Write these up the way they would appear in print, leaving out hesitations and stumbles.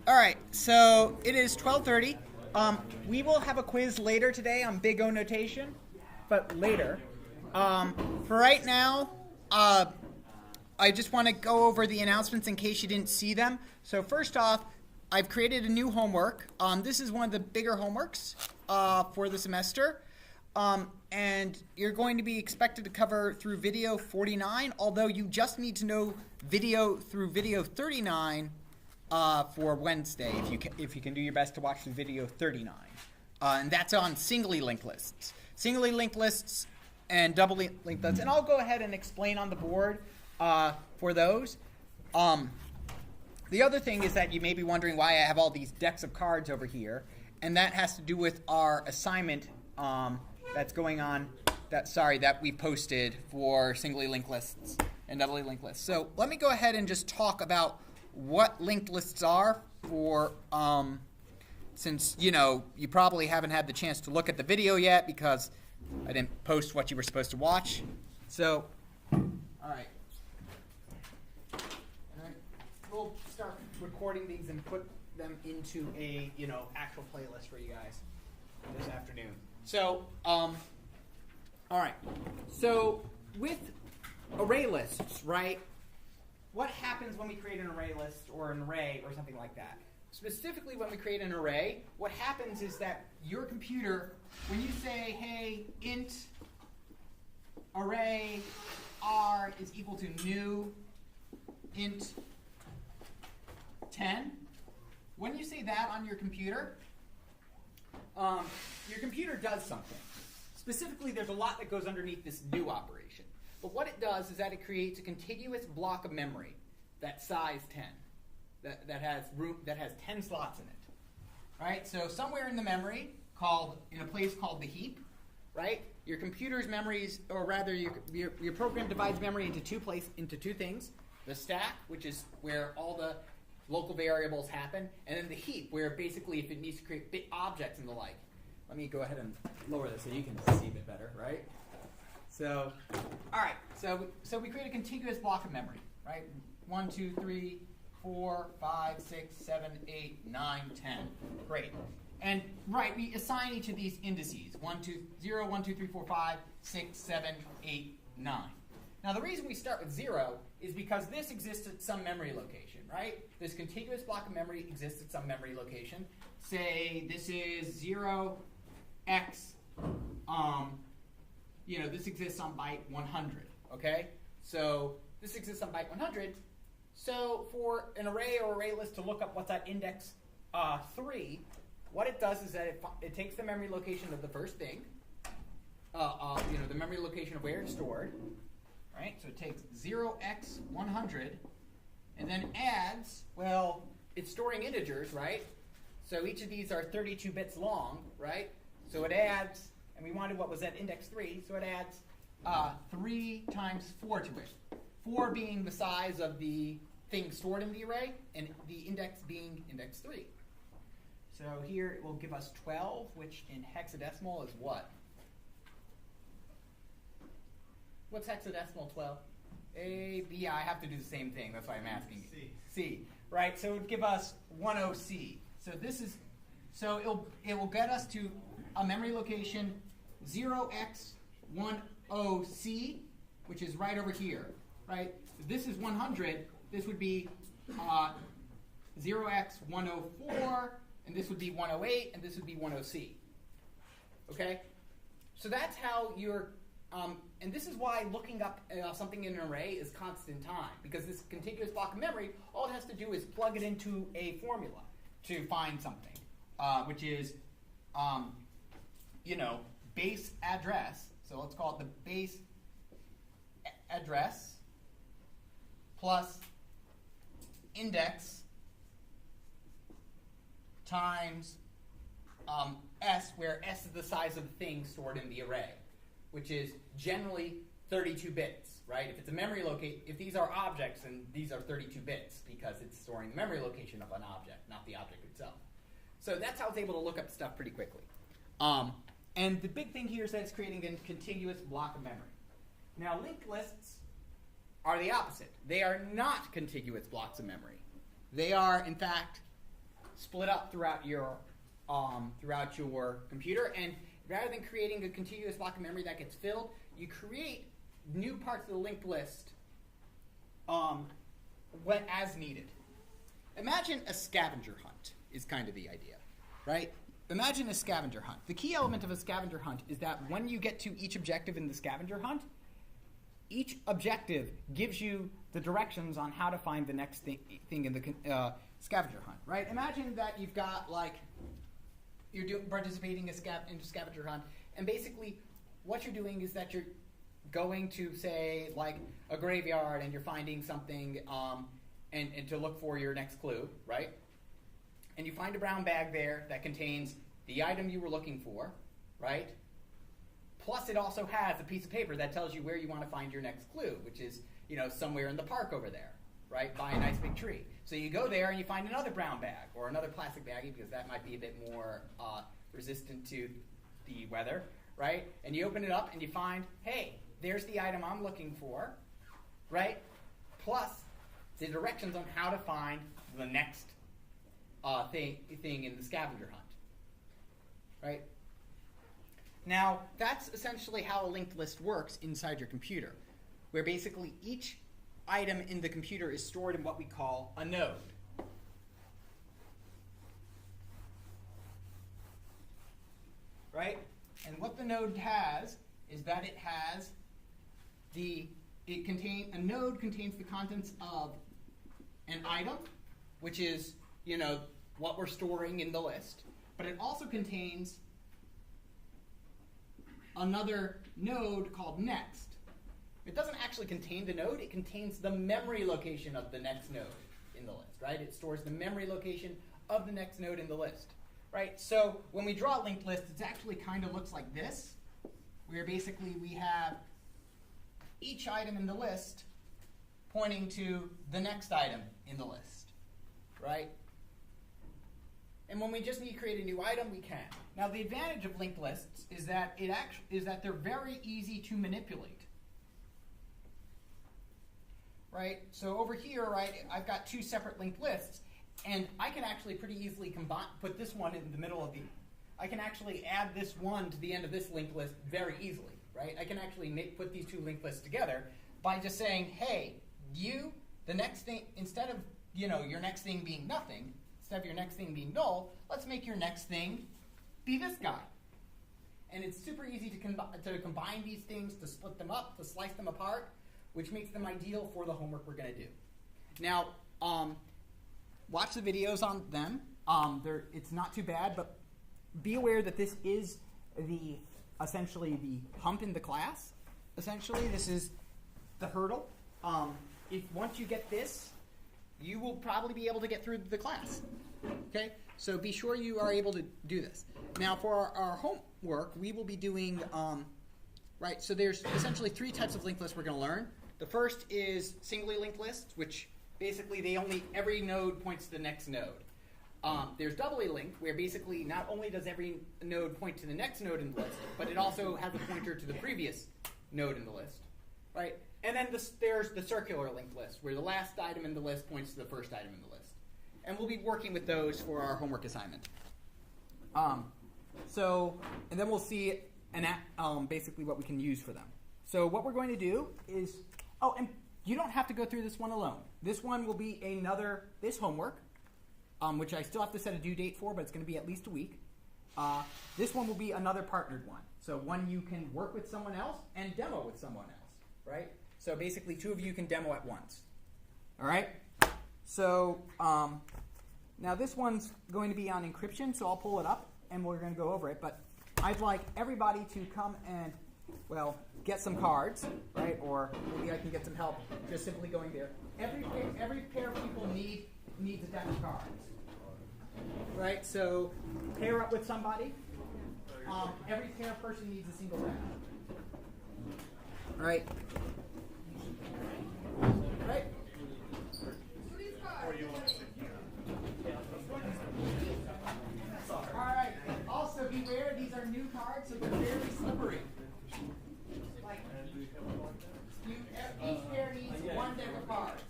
All right, so it is 12:30. We will have a quiz later today on big O notation, but later. For right now, I just want to go over the announcements in case you didn't see them. So first off, I've created a new homework. This is one of the bigger homeworks for the semester. And you're going to be expected to cover through video 49, although you just need to know video through video 39 for Wednesday, if you can do your best to watch the video 39. And that's on singly linked lists. Singly linked lists and doubly linked lists. And I'll go ahead and explain on the board for those. The other thing is that you may be wondering why I have all these decks of cards over here. And that has to do with our assignment that's going on, that we posted for singly linked lists and doubly linked lists. So let me go ahead and just talk about what linked lists are for, since, you probably haven't had the chance to look at the video yet because I didn't post what you were supposed to watch. So, all right. We'll start recording these and put them into a, actual playlist for you guys this afternoon. So, all right. So with array lists, right? What happens when we create an array list or an array or something like that? Specifically, when we create an array, what happens is that your computer, when you say, hey, int array r is equal to new int 10, when you say that on your computer does something. Specifically, there's a lot that goes underneath this new operation. But what it does is that it creates a contiguous block of memory that's size 10, that has 10 slots in it. Right? So somewhere in the memory, in a place called the heap, right? Your computer's memories, or rather your program divides memory into two things: the stack, which is where all the local variables happen, and then the heap, where basically if it needs to create bit objects and the like. Let me go ahead and lower this so you can see a bit better, right? So, all right. So we create a contiguous block of memory, right? 1, 2, 3, 4, 5, 6, 7, 8, 9, 10. Great. And right, we assign each of these indices: 0, 1, 2, 3, 4, 5, 6, 7, 8, 9. Now the reason we start with 0 is because this exists at some memory location, right? This contiguous block of memory exists at some memory location. Say this is 0x, this exists on byte 100, okay? So this exists on byte 100. So for an array or array list to look up what's at index 3, what it does is that it takes the memory location of the first thing, the memory location of where it's stored, right? So it takes 0x100 and then adds, well, it's storing integers, right? So each of these are 32 bits long, right? So it adds, and we wanted what was at index 3, so it adds 3 times 4 to it. 4 being the size of the thing stored in the array, and the index being index 3. So here it will give us 12, which in hexadecimal is what? What's hexadecimal 12? A, B, I have to do the same thing. That's why I'm asking. C. Right? So it would give us 10C. So it will get us to a memory location 0x10C, which is right over here. Right? If this is 100, this would be 0x104, and this would be 108, and this would be 10C. Okay? So that's how you're and this is why looking up something in an array is constant time, because this contiguous block of memory, all it has to do is plug it into a formula to find something, which is, base address. So let's call it the base address plus index times s, where s is the size of the thing stored in the array, which is generally 32 bits, right? If it's a memory if these are objects, then these are 32 bits because it's storing the memory location of an object, not the object itself. So that's how it's able to look up stuff pretty quickly. And the big thing here is that it's creating a contiguous block of memory. Now, linked lists are the opposite. They are not contiguous blocks of memory. They are, in fact, split up throughout your computer, and rather than creating a continuous block of memory that gets filled, you create new parts of the linked list as needed. Imagine a scavenger hunt is kind of the idea, right? Imagine a scavenger hunt. The key element of a scavenger hunt is that when you get to each objective in the scavenger hunt, each objective gives you the directions on how to find the next thing in the scavenger hunt, right? Imagine that you've got, like, you're participating in a scavenger hunt, and basically what you're doing is that you're going to, say, like a graveyard, and you're finding something and to look for your next clue, right? And you find a brown bag there that contains the item you were looking for, right? Plus it also has a piece of paper that tells you where you want to find your next clue, which is, somewhere in the park over there, right, by a nice big tree. So you go there and you find another brown bag or another plastic baggie, because that might be a bit more resistant to the weather, right? And you open it up and you find, hey, there's the item I'm looking for, right? Plus the directions on how to find the next thing in the scavenger hunt, right? Now, that's essentially how a linked list works inside your computer, where basically each item in the computer is stored in what we call a node. Right? And what the node has is that it has a node contains the contents of an item, which is, what we're storing in the list, but it also contains another node called next. It doesn't actually contain the node, it contains the memory location of the next node in the list, right? It stores the memory location of the next node in the list, right? So when we draw a linked list, it actually kind of looks like this, where basically we have each item in the list pointing to the next item in the list, right? And when we just need to create a new item, we can. Now, the advantage of linked lists is that they're very easy to manipulate, right? So over here, right, I've got two separate linked lists, and I can actually pretty easily put this one in the middle of I can actually add this one to the end of this linked list very easily, right? I can actually put these two linked lists together by just saying, hey, the next thing, instead of your next thing being nothing, instead of your next thing being null, let's make your next thing be this guy. And it's super easy to combine these things, to split them up, to slice them apart, which makes them ideal for the homework we're going to do. Now, watch the videos on them. It's not too bad, but be aware that this is essentially the hump in the class. Essentially, this is the hurdle. Once you get this, you will probably be able to get through the class. Okay? So be sure you are able to do this. Now, for our homework, we will be doing, so there's essentially three types of linked lists we're going to learn. The first is singly linked lists, which basically every node points to the next node. There's doubly linked, where basically not only does every node point to the next node in the list, but it also has a pointer to the previous node in the list, right? And then there's the circular linked list, where the last item in the list points to the first item in the list. And we'll be working with those for our homework assignment. And then we'll see basically what we can use for them. So what we're going to do is, and you don't have to go through this one alone. This one will be this homework, which I still have to set a due date for, but it's going to be at least a week. This one will be another partnered one. So one you can work with someone else and demo with someone else, right? So basically 2 of you can demo at once. All right? So now this one's going to be on encryption, so I'll pull it up and we're going to go over it. But I'd like everybody to come and, get some cards, right? Or maybe I can get some help just simply going there. Every pair of people needs a deck of cards, right? So pair up with somebody. Every pair of person needs a single deck. All right? Right? All right. Also, beware, these are new cards, so they're very slippery. Each pair needs one deck of cards.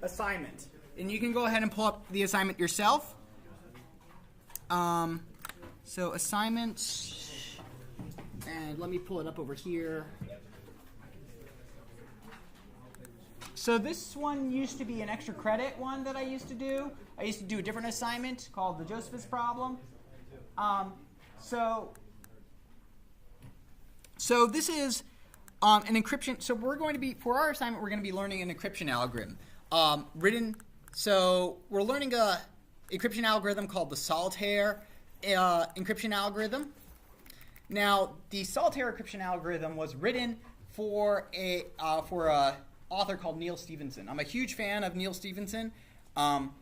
assignment. And you can go ahead and pull up the assignment yourself. So assignment, and let me pull it up over here. So this one used to be an extra credit one that I used to do. I used to do a different assignment called the Josephus problem. So this is an encryption. So we're going to be, for our assignment, we're going to be learning an encryption algorithm. So we're learning a encryption algorithm called the Solitaire Encryption Algorithm. Now, the Solitaire Encryption Algorithm was written for a author called Neal Stephenson. I'm a huge fan of Neal Stephenson, and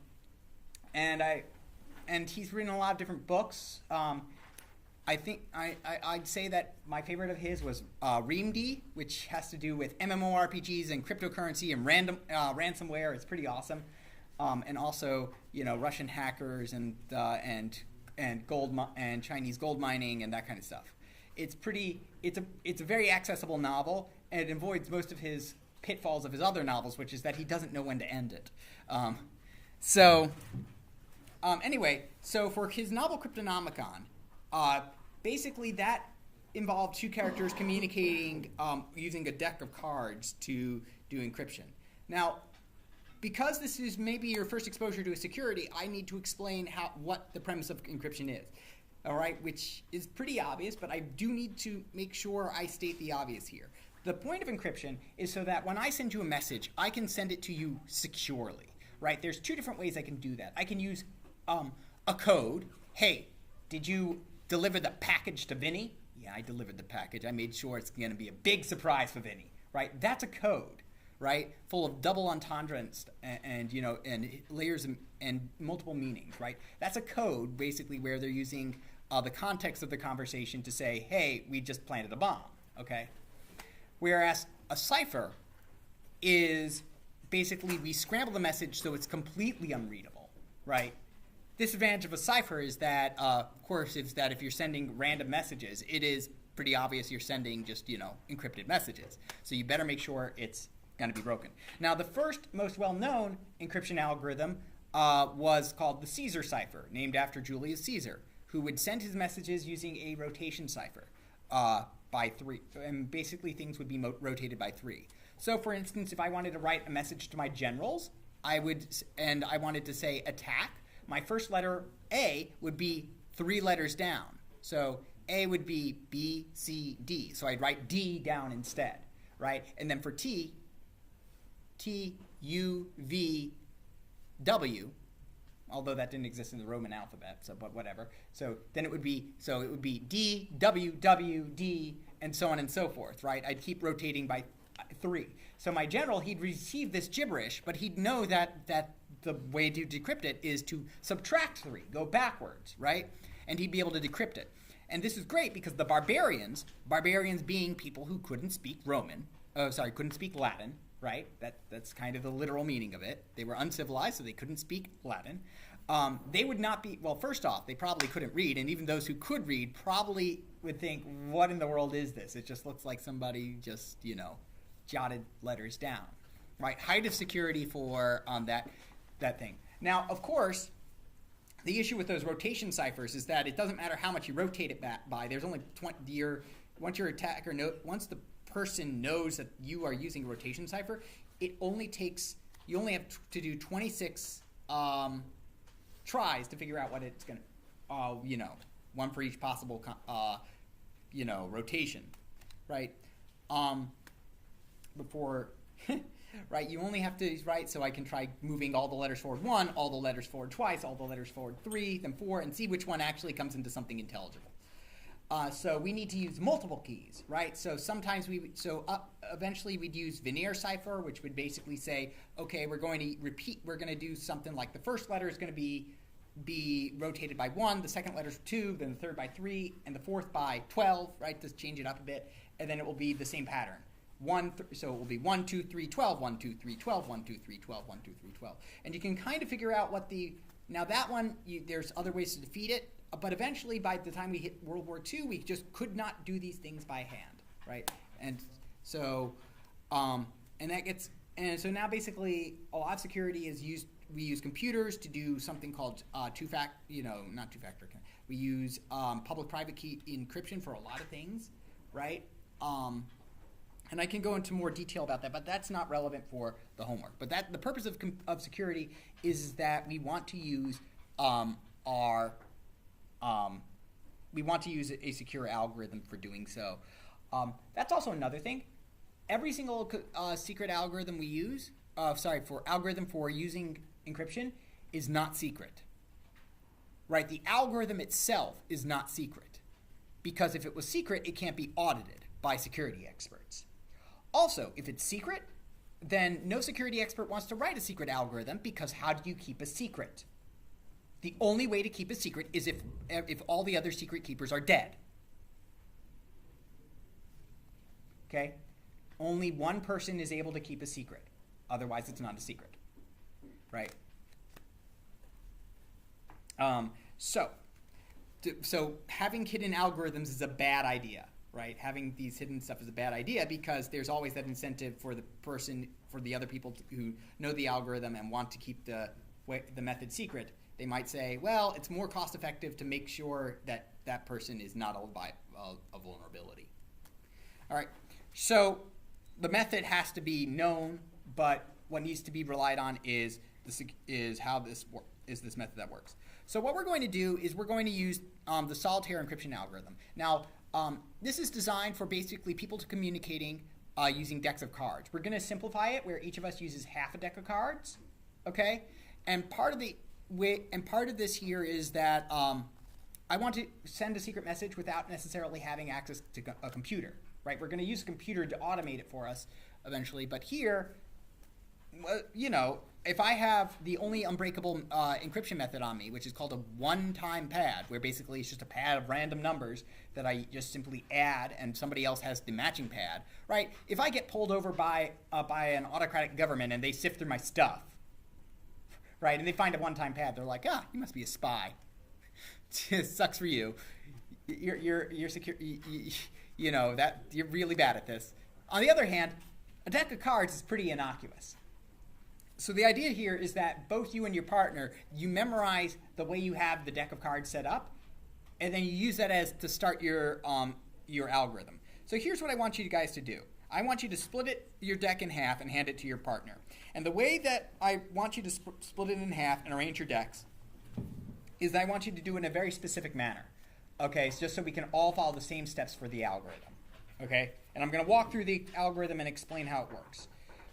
he's written a lot of different books. I think I'd say that my favorite of his was ReamD, which has to do with MMORPGs and cryptocurrency and ransomware. It's pretty awesome, and also Russian hackers and Chinese gold mining and that kind of stuff. It's a very accessible novel, and it avoids most of his pitfalls of his other novels, which is that he doesn't know when to end it. Anyway, so for his novel Cryptonomicon, basically that involved two characters communicating using a deck of cards to do encryption. Now, because this is maybe your first exposure to a security, I need to explain what the premise of encryption is. All right, which is pretty obvious, but I do need to make sure I state the obvious here. The point of encryption is so that when I send you a message, I can send it to you securely, right? There's two different ways I can do that. I can use a code. Hey, did you deliver the package to Vinny? Yeah, I delivered the package. I made sure it's going to be a big surprise for Vinny, right? That's a code, right? Full of double entendre and layers and multiple meanings, right? That's a code basically where they're using the context of the conversation to say, hey, we just planted a bomb, okay? Whereas a cipher is basically we scramble the message so it's completely unreadable, right? Disadvantage of a cipher is that, of course, is that if you're sending random messages, it is pretty obvious you're sending just, encrypted messages. So you better make sure it's going to be broken. Now, the first most well-known encryption algorithm was called the Caesar cipher, named after Julius Caesar, who would send his messages using a rotation cipher by 3. And basically, things would be rotated by 3. So, for instance, if I wanted to write a message to my generals, I wanted to say attack, my first letter, A, would be 3 letters down. So A would be B, C, D. So I'd write D down instead, right? And then for T, T, U, V, W, although that didn't exist in the Roman alphabet, but whatever. So then it would be D, W, W, D, and so on and so forth, right? I'd keep rotating by 3. So my general, he'd receive this gibberish, but he'd know that the way to decrypt it is to subtract 3, go backwards, right? And he'd be able to decrypt it. And this is great because the barbarians being people who couldn't speak couldn't speak Latin, right? That's kind of the literal meaning of it. They were uncivilized, so they couldn't speak Latin. They would not be, well, first off, they probably couldn't read, and even those who could read probably would think, what in the world is this? It just looks like somebody just, jotted letters down, right? Height of security for that thing. Now, of course, the issue with those rotation ciphers is that it doesn't matter how much you rotate it back by. There's only once your attacker once the person knows that you are using a rotation cipher, you only have to do 26 tries to figure out what it's going to, one for each possible, rotation, right? Before. Right, you only have to, right, so I can try moving all the letters forward 1, all the letters forward twice, all the letters forward 3, then 4, and see which one actually comes into something intelligible. So we need to use multiple keys, right? So sometimes eventually we'd use veneer cipher, which would basically say, okay, we're going to do something like the first letter is going to be rotated by 1, the second letter is 2, then the third by 3, and the fourth by 12, right, to change it up a bit, and then it will be the same pattern. So it will be 1, 2, 3, 12, 1, 2, 3, 12, 1, 2, 3, 12, 1, 2, 3, 12. And you can kind of figure out now that one, there's other ways to defeat it, but eventually by the time we hit World War II, we just could not do these things by hand, right? And so, and that gets And so now basically a lot of security is used. We use computers to do something called not two-factor. We use public-private key encryption for a lot of things, right? And I can go into more detail about that, but that's not relevant for the homework. But the purpose of security is that we want to use a secure algorithm for doing so. That's also another thing. Every single secret algorithm we use, algorithm for using encryption is not secret. Right? The algorithm itself is not secret. Because if it was secret, it can't be audited by security experts. Also, if it's secret, then no security expert wants to write a secret algorithm, because how do you keep a secret? The only way to keep a secret is if all the other secret keepers are dead. Okay? Only one person is able to keep a secret. Otherwise, it's not a secret. Right? So having hidden algorithms is a bad idea, right? Having these hidden stuff is a bad idea, because there's always that incentive for the other people who know the algorithm and want to keep the method secret. They might say, well, it's more cost effective to make sure that that person is not owned by a vulnerability. All right, so the method has to be known, but what needs to be relied on is this method that works. So what we're going to do is we're going to use the Solitaire Encryption Algorithm. Now, this is designed for basically people to communicating using decks of cards. We're going to simplify it where each of us uses half a deck of cards, okay? And part of this here is that I want to send a secret message without necessarily having access to a computer, right? We're going to use a computer to automate it for us eventually, but here, if I have the only unbreakable encryption method on me, which is called a one-time pad, where basically it's just a pad of random numbers that I just simply add, and somebody else has the matching pad, right? If I get pulled over by an autocratic government and they sift through my stuff, right, and they find a one-time pad, they're like, you must be a spy. It sucks for you. You're secure. That you're really bad at this. On the other hand, a deck of cards is pretty innocuous. So the idea here is that both you and your partner, you memorize the way you have the deck of cards set up, and then you use that to start your algorithm. So here's what I want you guys to do. I want you to split your deck in half and hand it to your partner. And the way that I want you to split it in half and arrange your decks is that I want you to do it in a very specific manner. Okay, so just so we can all follow the same steps for the algorithm. Okay, and I'm going to walk through the algorithm and explain how it works.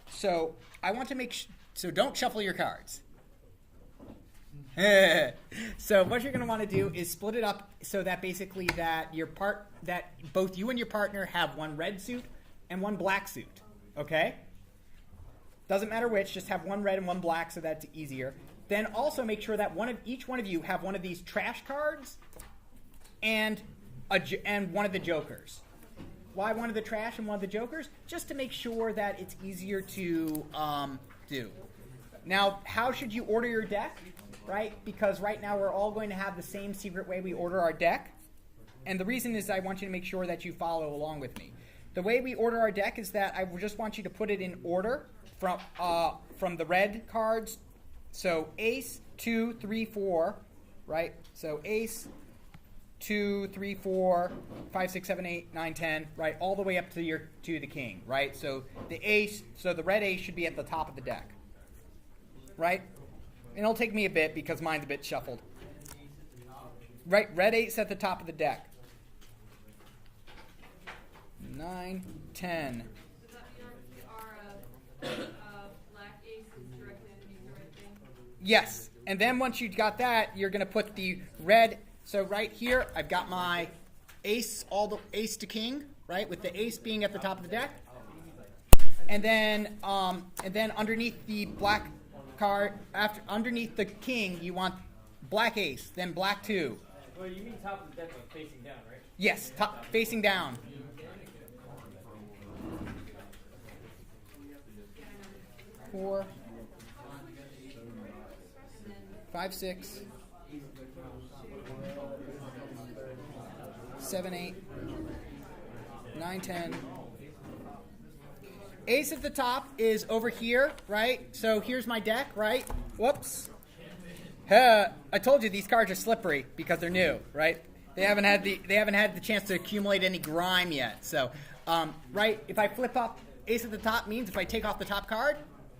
So I want to so don't shuffle your cards. So what you're going to want to do is split it up so that basically that both you and your partner have one red suit and one black suit. Okay? Doesn't matter which, just have one red and one black so that's easier. Then also make sure that each one of you have one of these trash cards and one of the jokers. Why one of the trash and one of the jokers? Just to make sure that it's easier to do. Now, how should you order your deck? Right? Because right now we're all going to have the same secret way we order our deck. And the reason is I want you to make sure that you follow along with me. The way we order our deck is that I just want you to put it in order from the red cards. So ace, 2, 3, 4, right? So ace, 2, 3, 4, 5, 6, 7, 8, 9, 10, right? All the way up to the king, right? So the red ace should be at the top of the deck, right? And it'll take me a bit because mine's a bit shuffled. Right, red ace at the top of the deck. 9, 10. Does that mean our black ace is directly underneath the red thing? Yes, and then once you've got that, you're going to put the red. So right here, I've got my ace, all the ace to king, right, with the ace being at the top of the deck. And then underneath the black card, underneath the king, you want black ace, then black 2. Well, you mean top of the deck, like facing down, right? Yes, top facing down. 4, 5, 6, 7, 8, 9, 10. Ace at the top is over here, right? So here's my deck, right? Whoops. I told you these cards are slippery because they're new, right? They haven't had the chance to accumulate any grime yet. So, right? If I flip up ace at the top means if I take off the top card,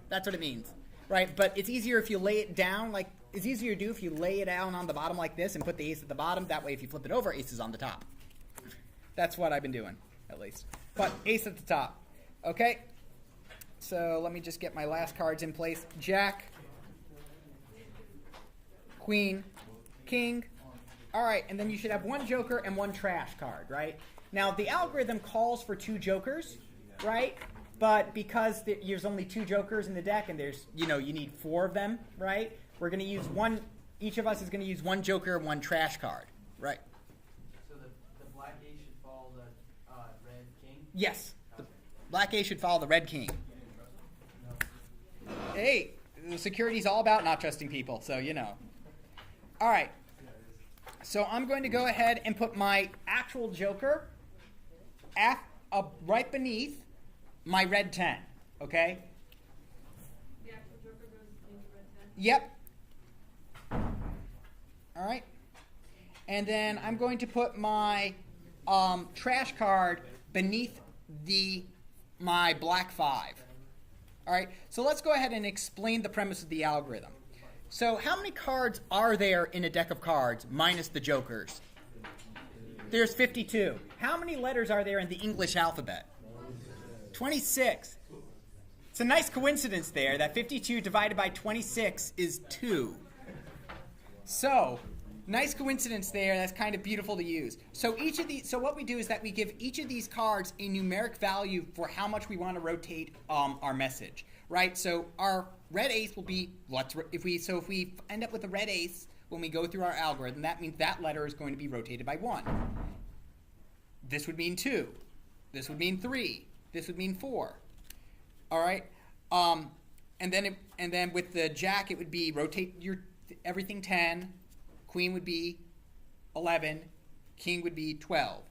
that's what it means, right? But it's easier if you lay it down like it's easier to do if you lay it down on the bottom like this and put the ace at the bottom. That way, if you flip it over, ace is on the top. That's what I've been doing, at least. But ace at the top. Okay. So let me just get my last cards in place. Jack, Queen, King. All right, and then you should have one joker and one trash card, right? Now, the algorithm calls for 2 jokers, right? But because there's only 2 jokers in the deck and there's, you need 4 of them, right? We're going to use one, each of us is going to use one joker and one trash card, right? So the black ace should follow the red king? Yes. The black ace should follow the red king. Hey, the security's all about not trusting people, so All right. So I'm going to go ahead and put my actual joker right beneath my red 10, okay? The actual joker goes into red 10? Yep. All right. And then I'm going to put my trash card beneath my black 5. All right. So let's go ahead and explain the premise of the algorithm. So how many cards are there in a deck of cards minus the jokers? There's 52. How many letters are there in the English alphabet? 26. It's a nice coincidence there that 52 divided by 26 is 2. So, nice coincidence there. That's kind of beautiful to use. So what we do is that we give each of these cards a numeric value for how much we want to rotate our message, right? So our red ace will be if we end up with a red ace when we go through our algorithm, that means that letter is going to be rotated by 1. This would mean 2. This would mean 3. This would mean 4. All right. And then with the jack, it would be rotate everything 10. Queen would be 11. King would be 12.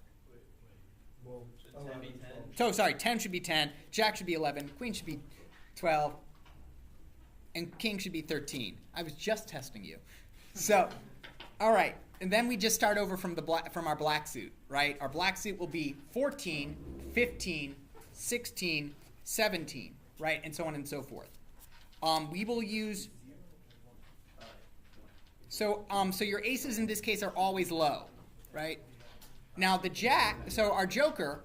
Well, should 10 be 10? So sorry, 10 should be 10. Jack should be 11. Queen should be 12. And king should be 13. I was just testing you. So, all right. And then we just start over from our black suit, right? Our black suit will be 14, 15, 16, 17, right? And so on and so forth. We will use... So your aces in this case are always low, right? Now the jack, so our joker,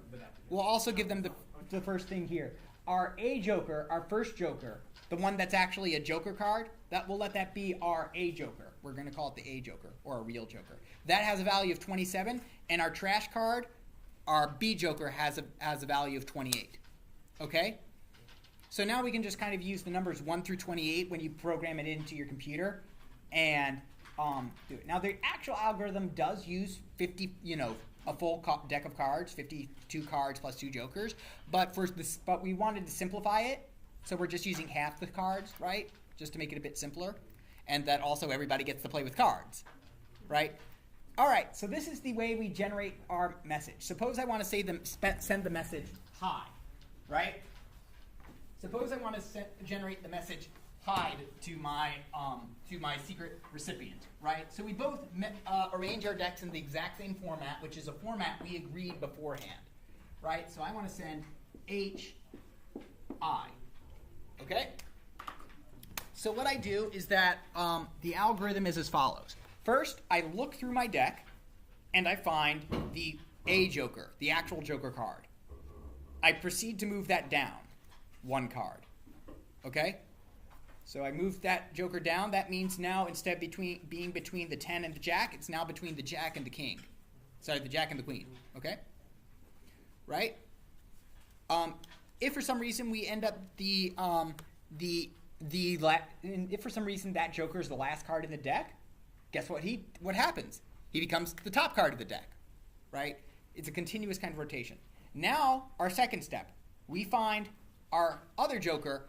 will also give them the first thing here. Our A joker, our first joker, the one that's actually a joker card, we'll let that be our A joker. We're going to call it the A joker, or a real joker. That has a value of 27, and our trash card, our B joker, has a value of 28. Okay? So now we can just kind of use the numbers 1 through 28 when you program it into your computer, and do it. Now the actual algorithm does use 50, a full deck of cards, 52 cards plus 2 jokers, but we wanted to simplify it, so we're just using half the cards, right? Just to make it a bit simpler, and that also everybody gets to play with cards, right? All right, so this is the way we generate our message. Suppose I want to send the message hi, right? Suppose I want to generate the message hi to my secret recipient, right? So we both arrange our decks in the exact same format, which is a format we agreed beforehand, right? So I want to send hi, okay? So what I do is that the algorithm is as follows. First, I look through my deck, and I find the A joker, the actual joker card. I proceed to move that down 1 card, okay? So I moved that joker down. That means now instead of being between the 10 and the jack, it's now between the jack and the king. Sorry, the jack and the queen, okay? Right? If for some reason we end up if for some reason that joker is the last card in the deck, guess what happens? He becomes the top card of the deck, right? It's a continuous kind of rotation. Now, our second step, we find our other joker,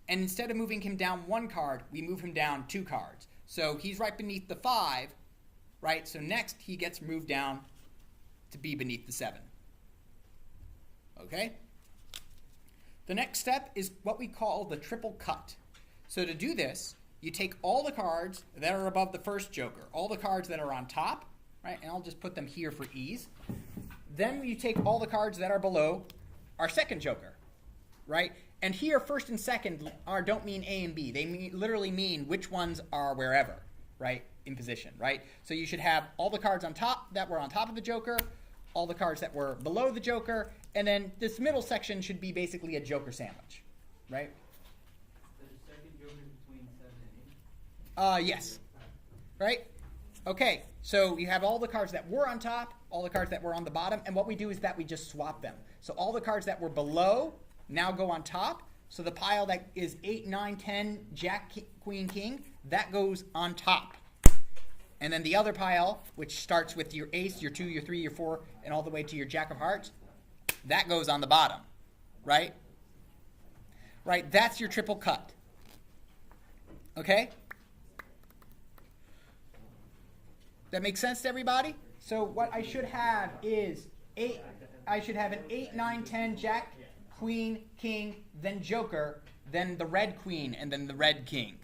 and instead of moving him down 1 card, we move him down 2 cards. So he's right beneath the 5, right? So next he gets moved down to be beneath the 7. Okay? The next step is what we call the triple cut. So to do this, you take all the cards that are above the first joker, all the cards that are on top, right? And I'll just put them here for ease. Then you take all the cards that are below our second joker, right? And here, first and second don't mean A and B. They literally mean which ones are wherever, right, in position, right? So you should have all the cards on top that were on top of the joker, all the cards that were below the joker, and then this middle section should be basically a joker sandwich, right? The second joker between 7 and 8? Yes. Right? Okay, so you have all the cards that were on top, all the cards that were on the bottom, and what we do is that we just swap them. So all the cards that were below now go on top. So the pile that is 8, 9, 10, Jack, Queen, King, that goes on top. And then the other pile, which starts with your ace, your 2, your 3, your 4, and all the way to your Jack of Hearts, that goes on the bottom, right? Right, that's your triple cut. Okay? That makes sense to everybody? So what I should have is I should have an 8, 9, 10, Jack, Queen, King, then Joker, then the red Queen, and then the red King.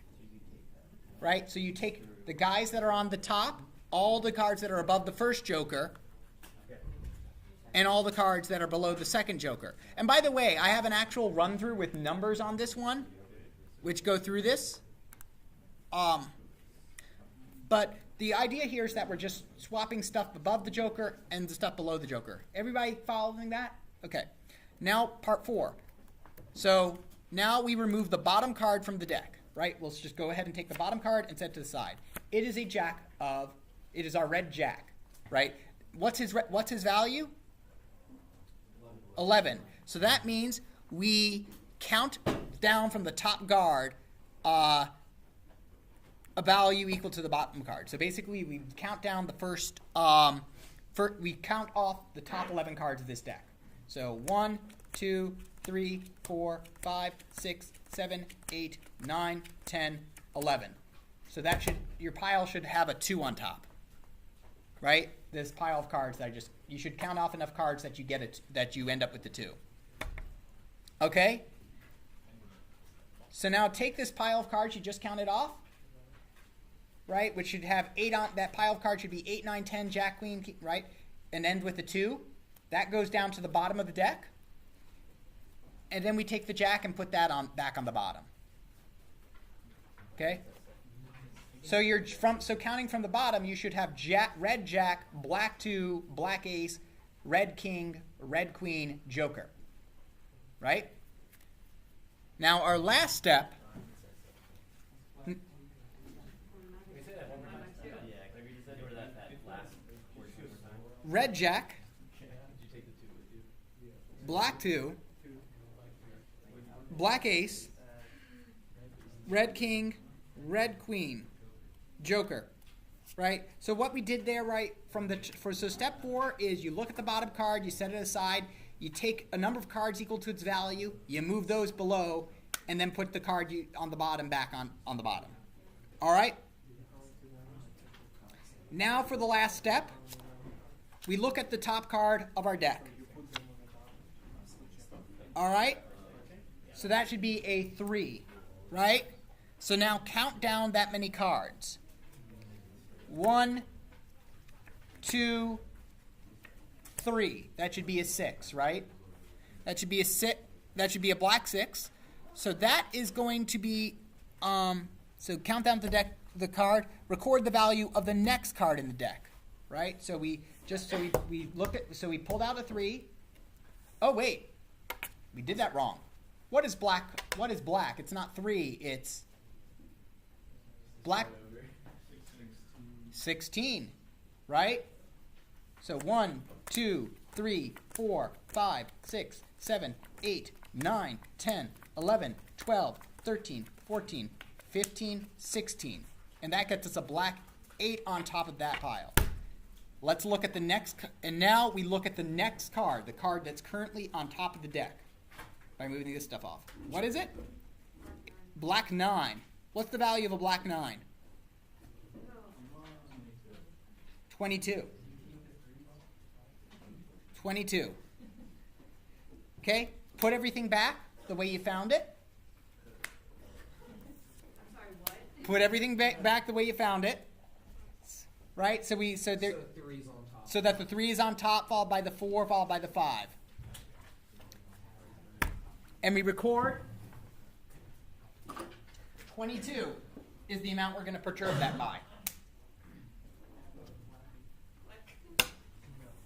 Right? So you take the guys that are on the top, all the cards that are above the first Joker, and all the cards that are below the second Joker. And by the way, I have an actual run-through with numbers on this one, which go through this. But the idea here is that we're just swapping stuff above the Joker and the stuff below the Joker. Everybody following that? Okay. Now, part 4. So now we remove the bottom card from the deck, right? We'll just go ahead and take the bottom card and set it to the side. It is it is our red Jack, right? What's his value? 11. So that means we count down from the top guard a value equal to the bottom card. So basically, we count down the we count off the top 11 cards of this deck. So 1, 2, 3, 4, 5, 6, 7, 8, 9, 10, 11. So your pile should have a 2 on top, right? This pile of cards you should count off enough cards that you end up with the 2. Okay? So now take this pile of cards you just counted off, right? Which should have 8 on that pile of cards should be 8, 9, 10, Jack, Queen, right? And end with the 2. That goes down to the bottom of the deck. And then we take the Jack and put that back on the bottom. Okay? So counting from the bottom, you should have red Jack, black 2, black ace, red King, red Queen, Joker. Right? Now our last step. Red Jack, black 2, black ace, red King, red Queen, Joker, right? So what we did there, right, so step 4 is you look at the bottom card, you set it aside, you take a number of cards equal to its value, you move those below, and then put the card on the bottom back on the bottom. All right? Now for the last step, we look at the top card of our deck. All right? So that should be a 3, right? So now count down that many cards. 1, 2, 3. That should be a 6, right? That should be a 6. That should be a black 6. So that is going to be so count down the card, record the value of the next card in the deck, right? So we pulled out a 3. Oh wait. We did that wrong. What is black? What is black? It's not 3, it's black 16, right? So 1, 2, 3, 4, 5, 6, 7, 8, 9, 10, 11, 12, 13, 14, 15, 16. And that gets us a black 8 on top of that pile. Let's look at the next, and now we look at the next card, the card that's currently on top of the deck, by moving this stuff off. What is it? Black 9. What's the value of a black 9? 22. 22. Okay? Put everything back. the way you found it. I'm sorry, what? Put everything back the way you found it. Right? So three's on top. so that the 3 is on top, followed by the 4, followed by the 5. And we record 22 is the amount we're going to perturb that by.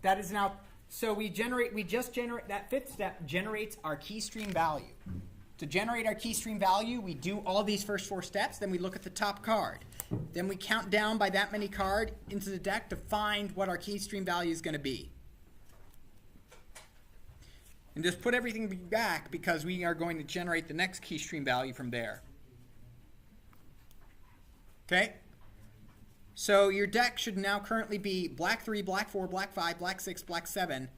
That is now, so we just generate, that fifth step generates our key stream value. To generate our key stream value, we do all these first 4 steps, then we look at the top card. Then we count down by that many card into the deck to find what our key stream value is going to be. And just put everything back because we are going to generate the next key stream value from there. Okay? So your deck should now currently be black 3, black 4, black 5, black 6, black 7,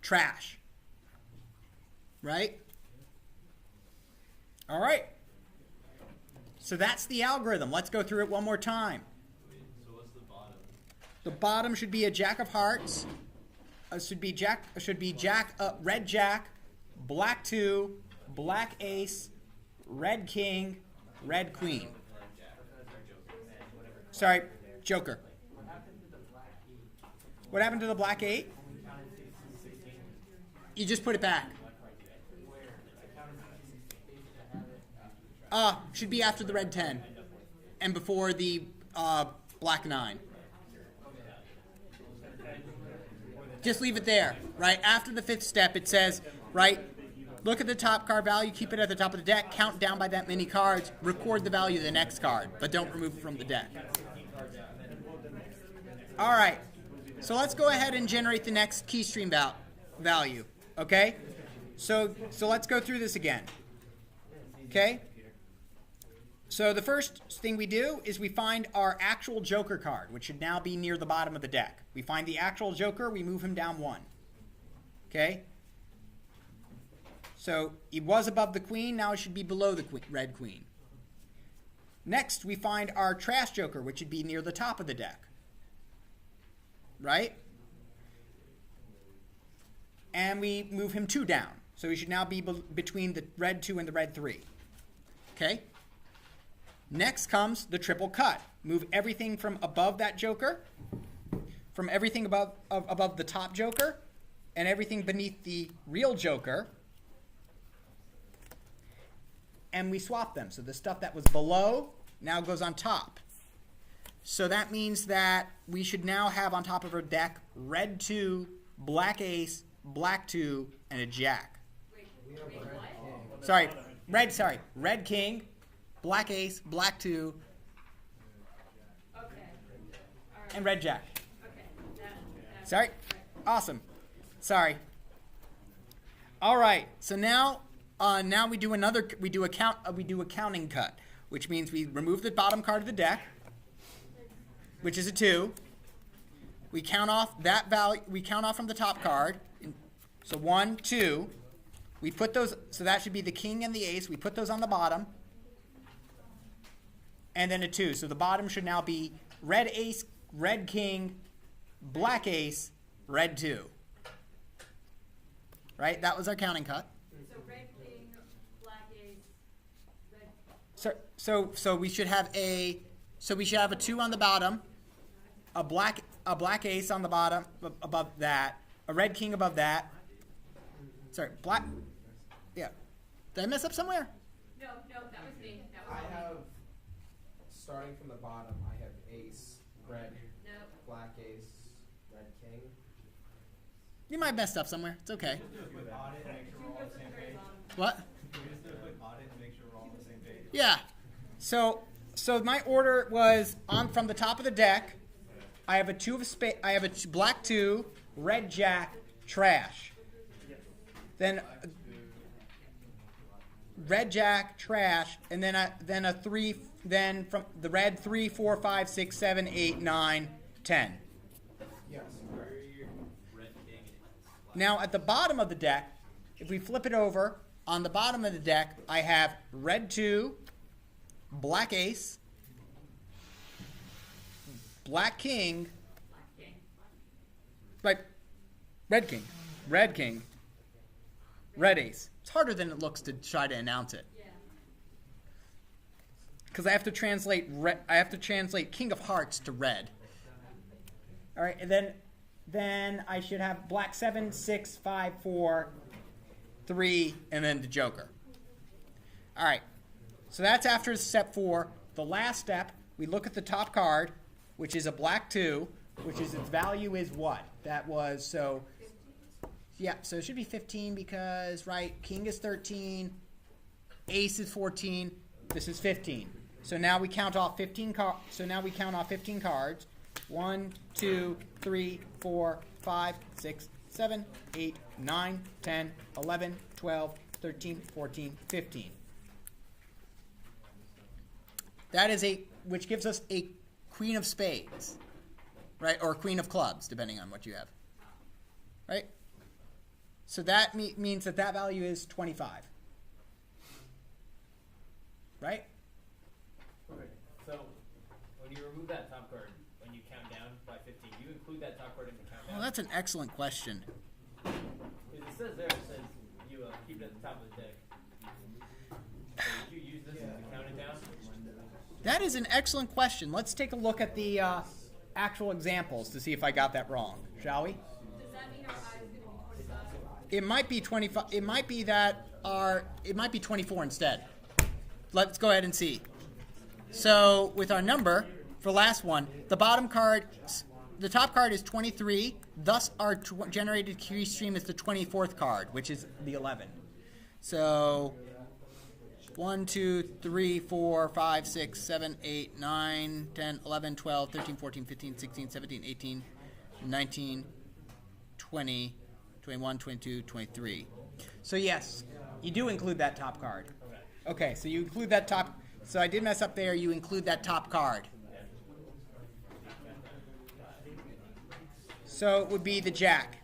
trash. Right? All right. So that's the algorithm. Let's go through it one more time. So what's the bottom? The bottom should be a jack of hearts. Red jack, black 2, black ace, red king, red queen. Sorry, joker. What happened to the black 8? You just put it back. Should be after the red 10 and before the black 9. Just leave it there, right? After the 5th step, it says, right, look at the top card value, keep it at the top of the deck, count down by that many cards, record the value of the next card, but don't remove it from the deck. All right, so let's go ahead and generate the next key stream value, okay? So let's go through this again, okay? So the first thing we do is we find our actual joker card, which should now be near the bottom of the deck. We find the actual joker, we move him down 1. Okay? So he was above the queen, now it should be below the red queen. Next, we find our trash joker, which should be near the top of the deck. Right? And we move him 2 down. So he should now be between the red 2 and the red 3. Okay? Next comes the triple cut. Move everything from above that joker, from everything above the top joker, and everything beneath the real joker, and we swap them. So the stuff that was below now goes on top. So that means that we should now have on top of our deck red 2, black ace, black 2, and a jack. Wait, what? Red king, black ace, black 2, Okay. All right. and red jack. Okay. Sorry? Right. Awesome. Sorry. All right. So now we do a counting cut, which means we remove the bottom card of the deck, which is a 2. We count off that value. We count off from the top card. So 1, 2. We put those. So that should be the king and the ace. We put those on the bottom. And then a 2. So the bottom should now be red ace, red king, black ace, red 2. Right? That was our counting cut. So red king, black ace, red. So we should have a 2 on the bottom, a black ace on the bottom above that, a red king above that. Sorry, black. Yeah. Did I mess up somewhere? No, that was me. That was I all me. have, starting from the bottom, I have ace, red, No. black ace, red king. You might have messed up somewhere. It's okay. Just do a quick audit and make sure we're all on the same page. What? Can we just do a quick audit and make sure we're all on the same page? Yeah. So my order was from the top of the deck. I have a 2 of spade. I have a black 2, red jack, trash. Then red jack, trash, and then a 3. Then from the red 3, 4, 5, 6, 7, 8, 9, 10. Yes. Now at the bottom of the deck, if we flip it over, on the bottom of the deck, I have red 2, black ace, black king, right? Red king, red ace. It's harder than it looks to try to announce it. Yeah. Because I have to translate King of Hearts to red. All right, and then I should have black 7, 6, 5, 4, 3, and then the Joker. All right, so that's after step 4. The last step, we look at the top card, which is a black 2, which is its value is what? That was, so, yeah, so it should be 15 because, right, King is 13, Ace is 14, this is 15. So now we count off 15 cards. 1, 2, 3, 4, 5, 6, 7, 8, 9, 10, 11, 12, 13, 14, 15. That is which gives us a Queen of Spades, right? Or Queen of Clubs, depending on what you have, right? So that means that value is 25, right? Okay. So when you remove that top card, when you count down by 15, you include that top card in the countdown? Well, that's an excellent question. Because it says there, it says you keep it at the top of the deck. So would you use this to count it down? That is an excellent question. Let's take a look at the actual examples to see if I got that wrong, shall we? Does that mean our I is going to be 25? It might be 25. It might be it might be 24 instead. Let's go ahead and see. So with our number for last one, the top card is 23. Thus, our generated key stream is the 24th card, which is the 11. So 1, 2, 3, 4, 5, 6, 7, 8, 9, 10, 11, 12, 13, 14, 15, 16, 17, 18, 19, 20, 21, 22, 23. So yes, you do include that top card. Okay, so you include that top. So I did mess up there. You include that top card. So it would be the Jack.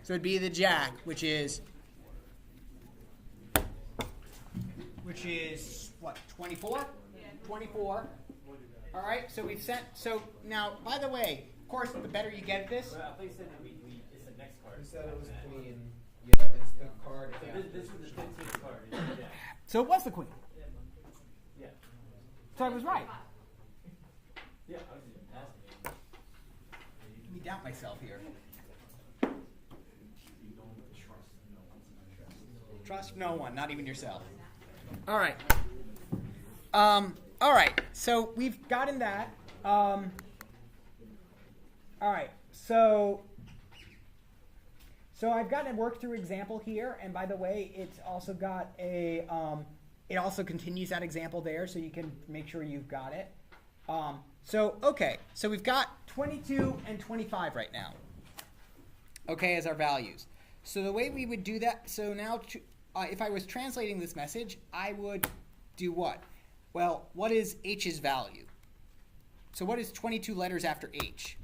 So it would be the Jack, which is what, 24? Yeah. 24. All right, so we've sent. So now, by the way, of course, the better you get at this. Well, I thought you said that it's the next card. You said it was queen. Yeah, it's the card. So this is the 15th card. Yeah. So it was the Queen. Yeah. So I was right. Yeah, I was just asking. Let me doubt myself here. Trust no one, not even yourself. All right. All right. So we've gotten that. All right. So I've got a work through example here, and by the way, it's also got a. It also continues that example there, so you can make sure you've got it. Okay. So we've got 22 and 25 right now. Okay, as our values. So the way we would do that. So now. If I was translating this message, I would do what? Well, what is H's value? So what is 22 letters after H?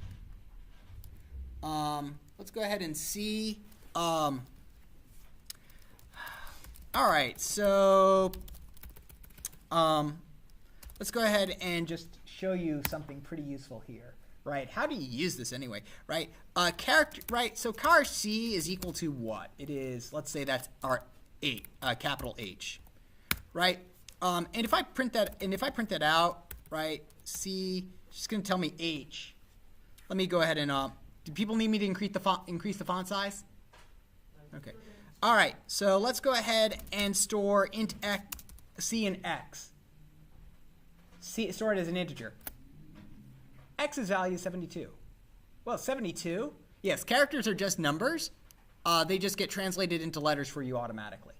Let's go ahead and see. All right, so let's go ahead and just show you something pretty useful here. Right? How do you use this anyway? Right? Character. Right? So char C is equal to what? It is. Let's say that's our capital H, right? And if I print that, out, right? C, it's just going to tell me H. Let me go ahead and do people need me to increase the font size? Okay. All right. So let's go ahead and store int x, C in x. Store it as an integer. X's value is 72. Well, 72. Yes, characters are just numbers. They just get translated into letters for you automatically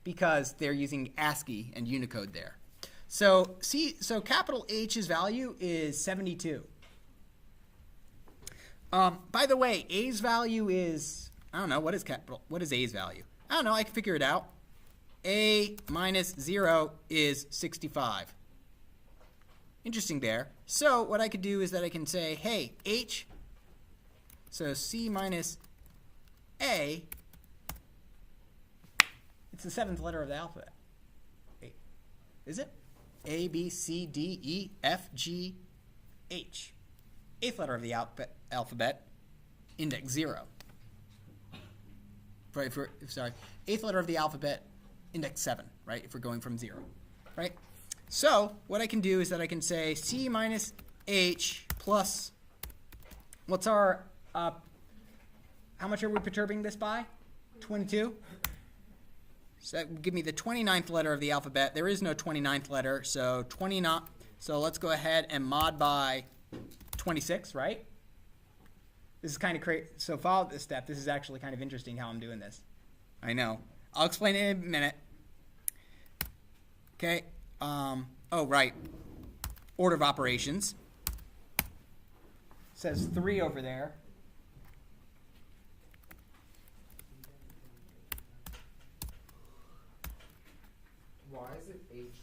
because they're using ASCII and Unicode there. So capital H's value is 72. By the way, A's value is, I don't know, what is A's value? I don't know, I can figure it out. A minus 0 is 65. Interesting there. So what I could do is that I can say, hey, H, so C minus A, it's the 7th letter of the alphabet. Is it? A, B, C, D, E, F, G, H. 8th letter of the alphabet, index 0. right? Eighth letter of the alphabet, index 7, right? If we're going from 0, right? So what I can do is that I can say C minus H plus, what's our, how much are we perturbing this by? 22. So that would give me the 29th letter of the alphabet. There is no 29th letter, so 29. So let's go ahead and mod by 26, right? This is kind of crazy. So follow this step. This is actually kind of interesting how I'm doing this. I know. I'll explain it in a minute. Okay. Oh, right. Order of operations. Says 3 over there. Why is it H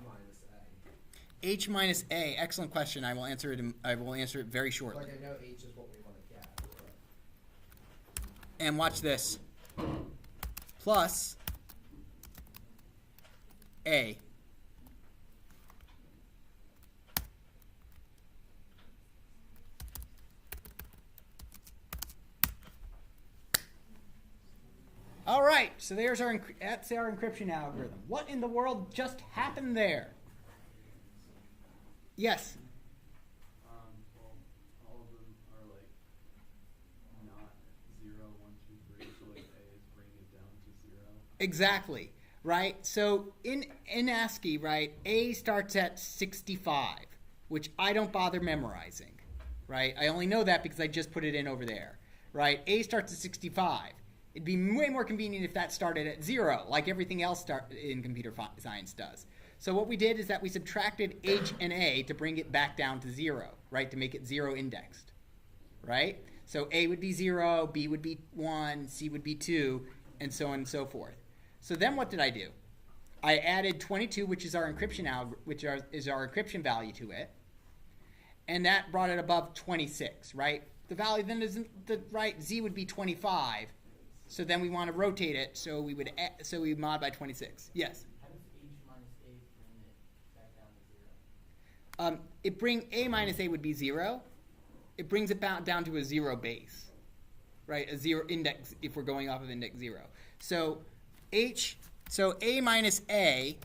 minus A? H minus A. Excellent question. I will answer it. I will answer it very shortly. Like I know H is what we want to get. And watch this. Plus A. All right, so that's our encryption algorithm. What in the world just happened there? Yes. Well, all of them are like not 0, 1, 2, 3. So like A is bringing it down to 0. Exactly. Right. So in ASCII, right, A starts at 65, which I don't bother memorizing. Right. I only know that because I just put it in over there. Right. A starts at 65. It'd be way more convenient if that started at 0, like everything else in computer science does. So what we did is that we subtracted H and A to bring it back down to 0, right, to make it 0 indexed, right? So A would be 0, B would be 1, C would be 2, and so on and so forth. So then what did I do? I added 22, which is our encryption is our encryption value to it, and that brought it above 26, right? The value then isn't right. Z would be 25. So then we want to rotate it, so we would mod by 26. Yes. How does H minus A bring it back down to 0? A minus A would be 0. It brings it down to a 0 base, right? A 0 index if we're going off of index 0. So A minus A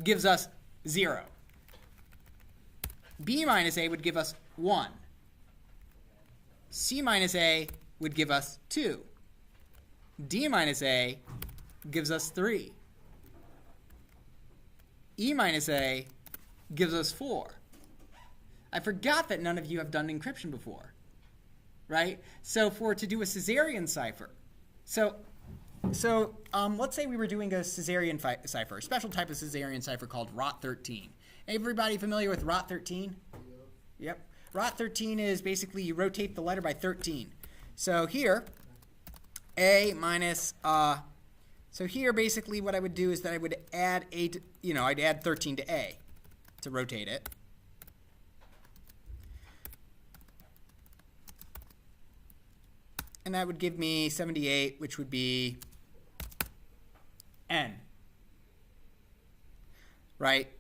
gives us 0. B minus A would give us 1. C minus A would give us 2. D minus A gives us 3. E minus A gives us 4. I forgot that none of you have done encryption before, right? So to do a Caesarean cipher, so let's say we were doing a Caesarean cipher, a special type of Caesarean cipher called ROT13. Everybody familiar with ROT13? Yep. ROT13 is basically you rotate the letter by 13. So here, A minus, so here basically what I would do is that I would add I'd add 13 to A to rotate it. And that would give me 78, which would be N. Right?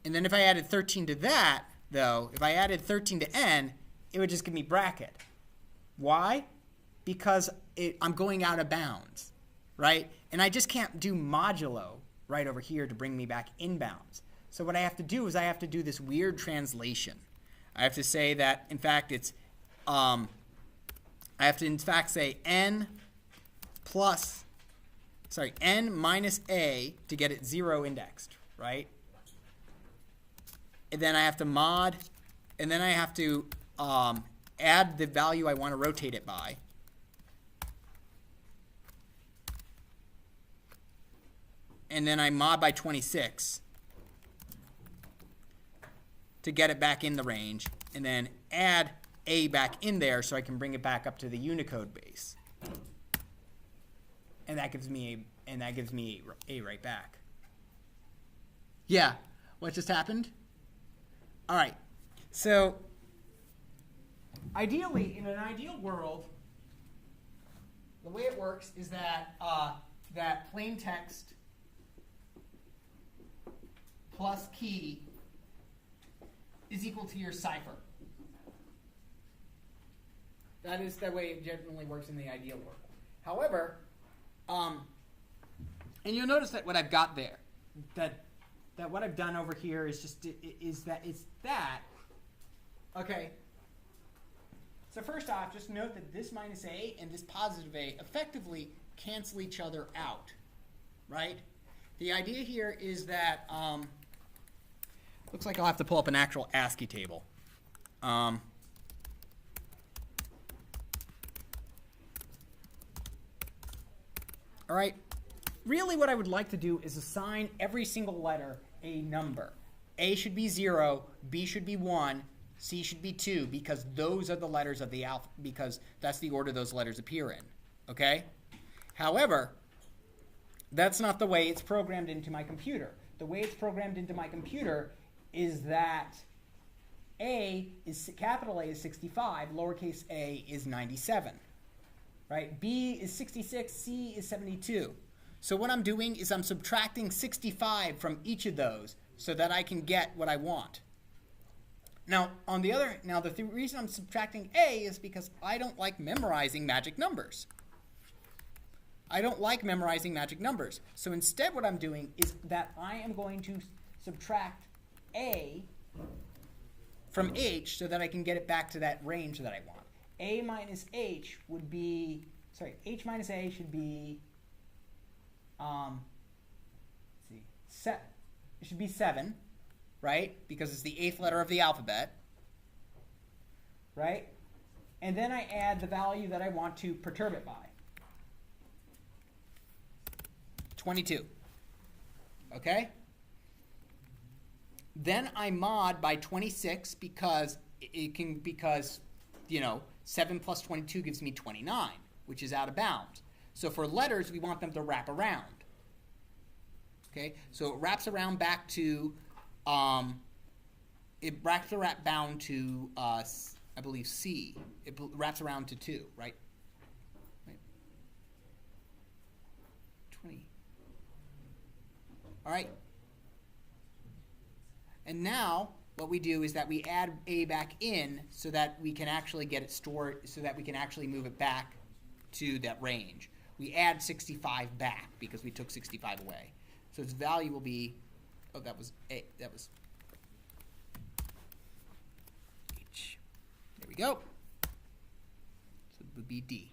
And then if I added 13 to that, though, if I added 13 to N, it would just give me bracket. Why? Because I'm going out of bounds, right? And I just can't do modulo right over here to bring me back in bounds. So what I have to do is I have to do this weird translation. I have to say that, in fact, it's, I have to, in fact, say N minus A to get it 0 indexed, right? And then I have to mod, and then I have to add the value I want to rotate it by. And then I mod by 26 to get it back in the range, and then add A back in there so I can bring it back up to the Unicode base. And that gives me A right back. Yeah, what just happened? All right, so ideally, in an ideal world, the way it works is that that plain text plus key is equal to your cipher. That is the way it generally works in the ideal world. However, and you'll notice that what I've got there, that what I've done over here is just that. Okay. So first off, just note that this minus a and this positive a effectively cancel each other out, right? The idea here is that looks like I'll have to pull up an actual ASCII table. All right. Really what I would like to do is assign every single letter a number. A should be 0, B should be 1, C should be 2, because those are the letters of the alphabet, because that's the order those letters appear in. Okay? However, that's not the way it's programmed into my computer. The way it's programmed into my computer is that capital A is 65, lowercase a is 97. Right? B is 66, C is 72. So what I'm doing is I'm subtracting 65 from each of those so that I can get what I want. Now, the reason I'm subtracting A is because I don't like memorizing magic numbers. I don't like memorizing magic numbers. So instead what I'm doing is that I am going to subtract A from H so that I can get it back to that range that I want. A minus H would be, H minus A should be, it should be 7, right? Because it's the 8th letter of the alphabet, right? And then I add the value that I want to perturb it by. 22. Okay? Then I mod by 26 because 7 plus 22 gives me 29, which is out of bounds. So for letters, we want them to wrap around. Okay, so it wraps around back to, bound to, I believe, C. It wraps around to 2, right? 20. All right. And now what we do is that we add A back in so that we can actually get it stored, so that we can actually move it back to that range. We add 65 back because we took 65 away. So its value will be, that was A, that was H. There we go. So it would be D.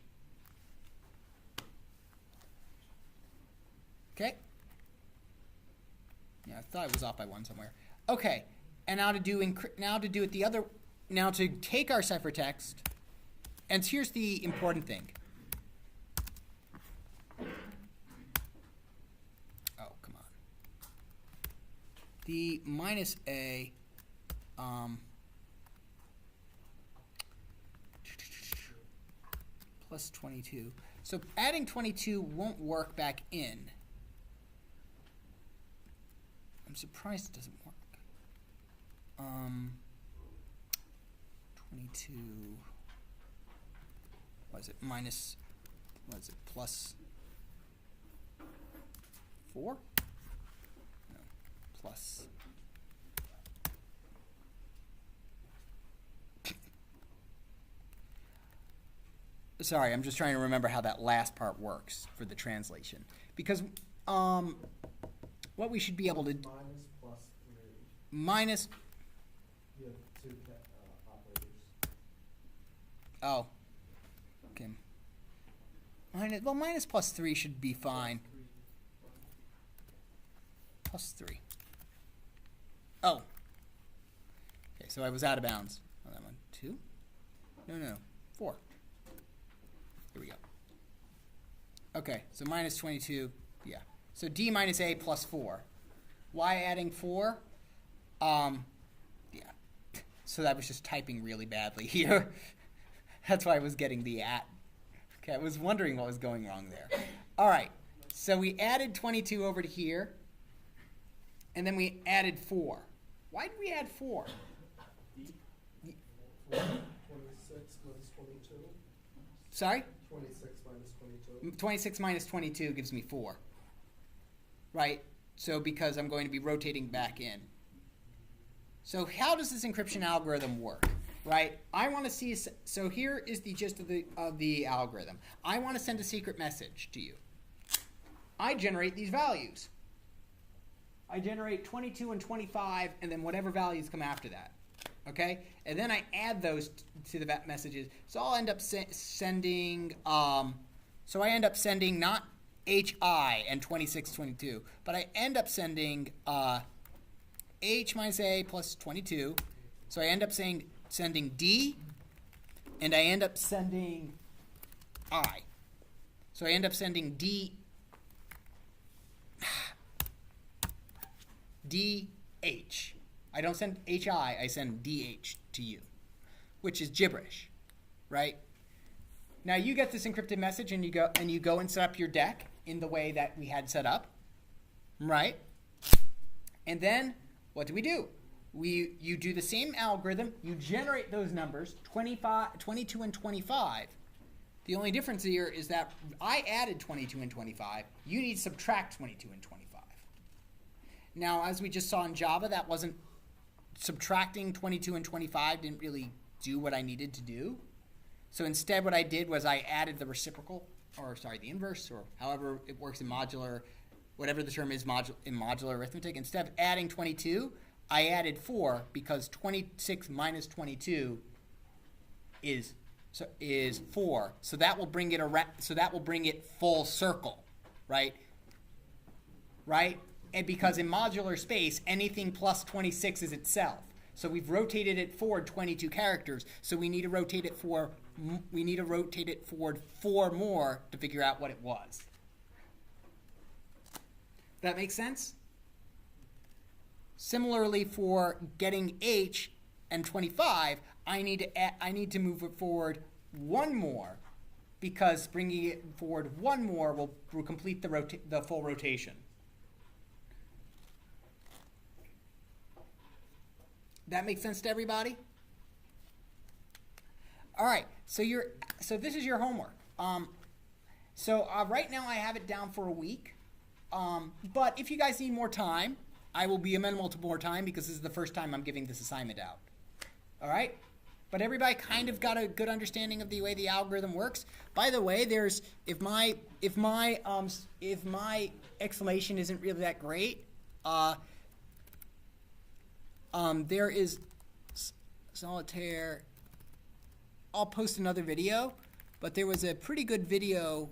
Okay. Yeah, I thought I was off by 1 somewhere. Okay, and now to do it the other, now to take our ciphertext, and here's the important thing. Oh, come on. The minus A, plus 22. So adding 22 won't work back in. I'm surprised it doesn't work. 22, plus 4? No, plus. Sorry, I'm just trying to remember how that last part works for the translation. Because what we should be able to... Minus plus 3. Minus... You have 2 operators. Oh. Okay. Minus plus 3 should be fine. Plus 3. Oh. Okay, so I was out of bounds on that one. 2? No. 4. Here we go. Okay, so minus 22, yeah. So D minus A plus 4. Why adding 4? Yeah. So that was just typing really badly here. That's why I was getting the at. Okay, I was wondering what was going wrong there. All right, so we added 22 over to here, and then we added 4. Why did we add 4? 26 minus 22. Sorry? 26 minus 22. 26 minus 22 gives me 4. Right? So because I'm going to be rotating back in. So how does this encryption algorithm work? right? I want to see, so here is the gist of the algorithm. I want to send a secret message to you. I generate these values. I generate 22 and 25, and then whatever values come after that. Okay? And then I add those to the messages. So I'll end up sending, so I end up sending not HI and 26, 22, but I end up sending H minus A plus 22. So I end up sending D, and I end up sending I. So I end up sending DH. I don't send HI, I send DH to you, which is gibberish, right? Now you get this encrypted message and you go and set up your deck in the way that we had set up, right? And then what do? You do the same algorithm, you generate those numbers, 22 and 25. The only difference here is that I added 22 and 25. You need to subtract 22 and 25. Now, as we just saw in Java, that wasn't subtracting 22 and 25 didn't really do what I needed to do. So instead what I did was I added the reciprocal, or sorry, the inverse, or however it works in modular, whatever the term is in modular arithmetic. Instead of adding 22, I added 4 because 26 minus 22 is 4. So that will bring it full circle, right? Right? And because in modular space, anything plus 26 is itself. So we've rotated it forward 22 characters. So we need to rotate it forward 4 more to figure out what it was. That makes sense? Similarly, for getting H and 25, I need to move it forward 1 more, because bringing it forward 1 more will complete the full rotation. That makes sense to everybody? All right. So this is your homework. Right now I have it down for a week. But if you guys need more time, I will be amenable to more time because this is the first time I'm giving this assignment out. All right? But everybody kind of got a good understanding of the way the algorithm works. By the way, if my explanation isn't really that great, there is Solitaire. I'll post another video, but there was a pretty good video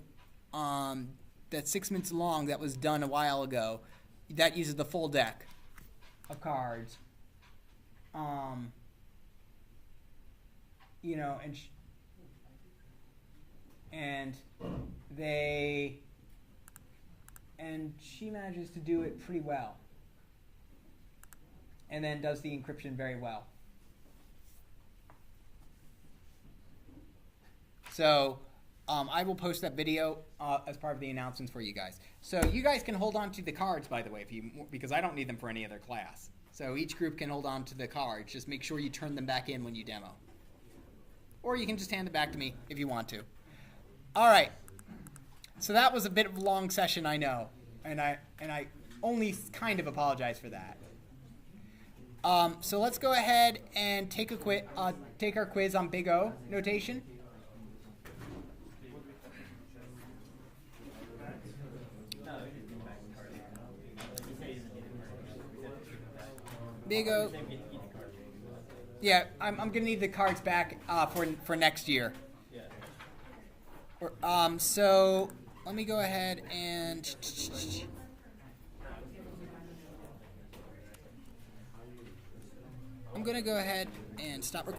that's 6 minutes long that was done a while ago that uses the full deck of cards. And she manages to do it pretty well. And then does the encryption very well. So I will post that video as part of the announcements for you guys. So you guys can hold on to the cards, by the way, because I don't need them for any other class. So each group can hold on to the cards. Just make sure you turn them back in when you demo. Or you can just hand it back to me if you want to. All right. So that was a bit of a long session, I know. And I only kind of apologize for that. So let's go ahead and take our quiz on Big O notation. Big O. Yeah, I'm gonna need the cards back for next year. So let me go ahead and. I'm going to go ahead and stop recording.